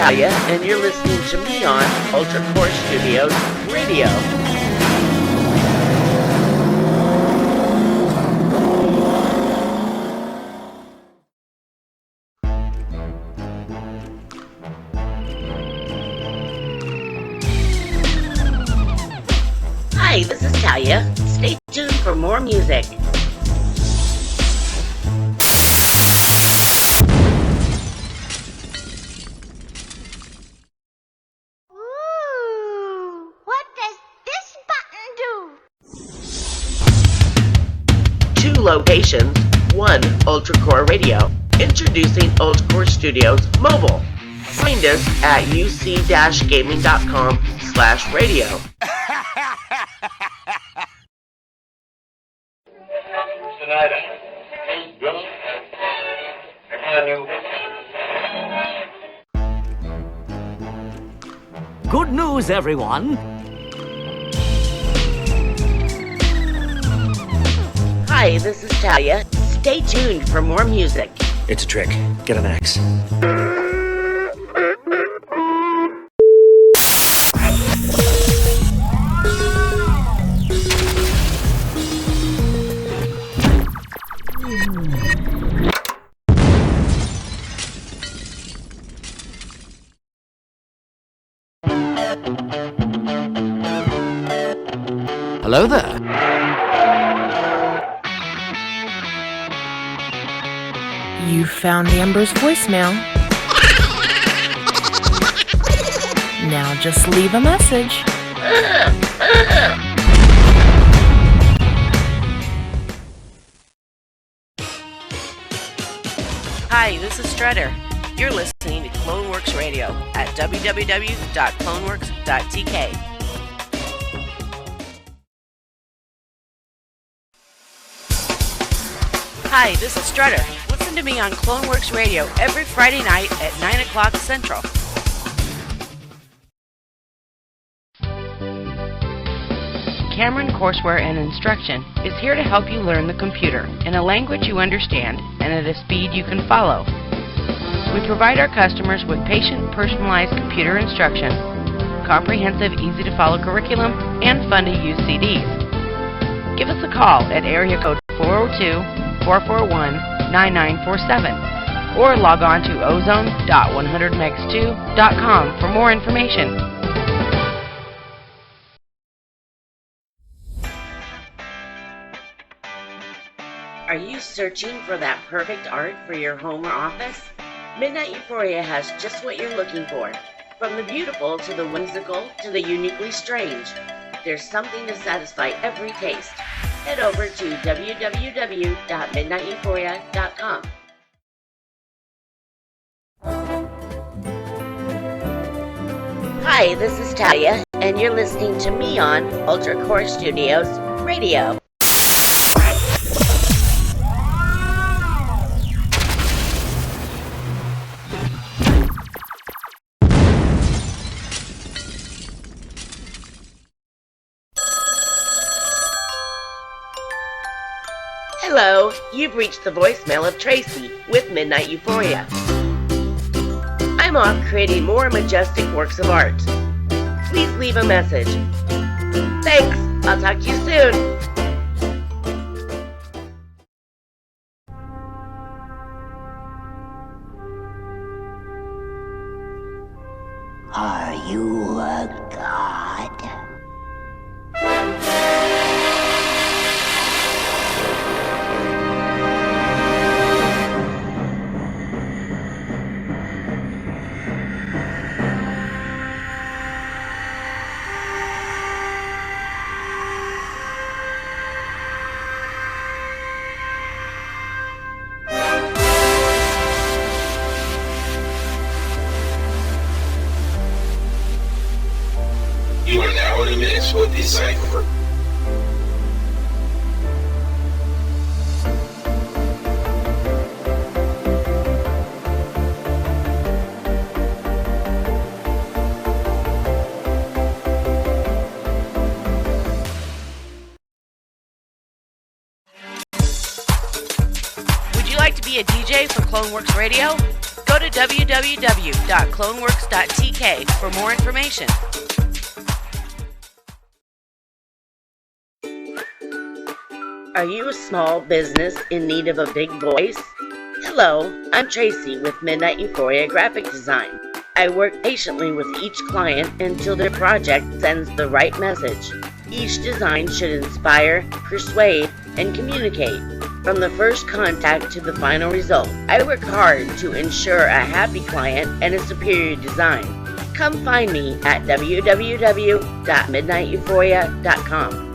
Talia, and you're listening to me on Ultra Core Studios Radio. Hi, this is Talia. Stay tuned for more music. Locations, one Ultra Core Radio. Introducing Ultra Core Studios Mobile. Find us at uc-gaming.com/radio. Good news, everyone. Hi, this is Talia. Stay tuned for more music. It's a trick. Get an axe. Hello there. You found Amber's voicemail. Now just leave a message. Hi, this is Strutter. You're listening to Cloneworks Radio at www.cloneworks.tk. Hi, this is Strutter. Listen to me on Cloneworks Radio every Friday night at 9 o'clock Central. Cameron Courseware and Instruction is here to help you learn the computer in a language you understand and at a speed you can follow. We provide our customers with patient, personalized computer instruction, comprehensive, easy-to-follow curriculum, and fun-to-use CDs. Give us a call at area code 402-441-9947 or log on to ozone.100megs2.com for more information. Are you searching for that perfect art for your home or office? Midnight Euphoria has just what you're looking for. From the beautiful to the whimsical to the uniquely strange, there's something to satisfy every taste. Head over to www.midnighteuphoria.com. Hi, this is Talia, and you're listening to me on Ultra Core Studios Radio. Hello, you've reached the voicemail of Tracy with Midnight Euphoria. I'm off creating more majestic works of art. Please leave a message. Thanks, I'll talk to you soon. Are you a god? You are now in a mix with Decipher. Would you like to be a DJ for Cloneworks Radio? Go to to www.cloneworks.tk for more information. Are you a small business in need of a big voice? Hello, I'm Tracy with Midnight Euphoria Graphic Design. I work patiently with each client until their project sends the right message. Each design should inspire, persuade, and communicate. From the first contact to the final result, I work hard to ensure a happy client and a superior design. Come find me at www.midnighteuphoria.com.